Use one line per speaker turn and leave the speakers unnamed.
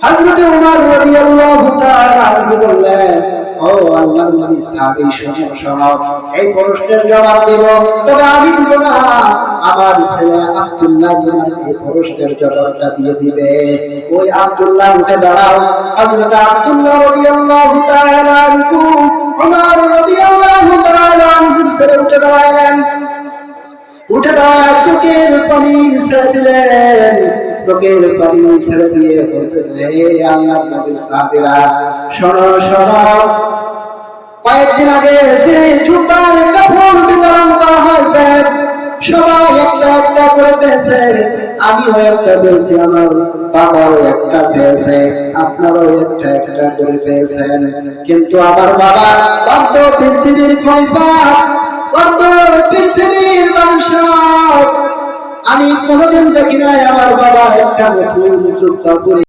হযরত ওমর রাদিয়াল্লাহু তাআলা আনহু বললেন, ও আল্লাহর নবী সাহাবী শোনো, এই প্রশ্নের জবাব দেব, তবে আমি দিব না, আমার ছেলে আব্দুল্লাহ তোমার এই প্রশ্নের জবাবটা দিয়ে দিবে। ওই আব্দুল্লাহ উঠে দাঁড়াও। হযরত আব্দুল্লাহ রাদিয়াল্লাহু তাআলা আনহু ওমর রাদিয়াল্লাহু তাআলা আনহু ছেড়ে উঠে দাঁড়ালেন। উঠে দাঁড়ায় চোখের পানি ছেড়েছিলেন, চোখের পানি ছেড়ে দিয়ে বলতেছে, হে আল্লাহর নবীর সাহাবীরা, শোনো, কয়েকদিন আগে যে জুতার কাপড় বিতরণ করা হয়েছে, সবাই একটা একটা করে পেয়েছে, আমিও একটা পেয়েছি, আমার বাবাও একটা পেয়েছে, আপনারাও একটা একটা করে পেয়েছেন। কিন্তু আমার বাবা অর্ধ পৃথিবীর খলিফা, অর্ধ পৃথিবীর বাদশাহ, আমি কোনোদিন দেখি নাই আমার বাবা একটা নতুন জুতা পরে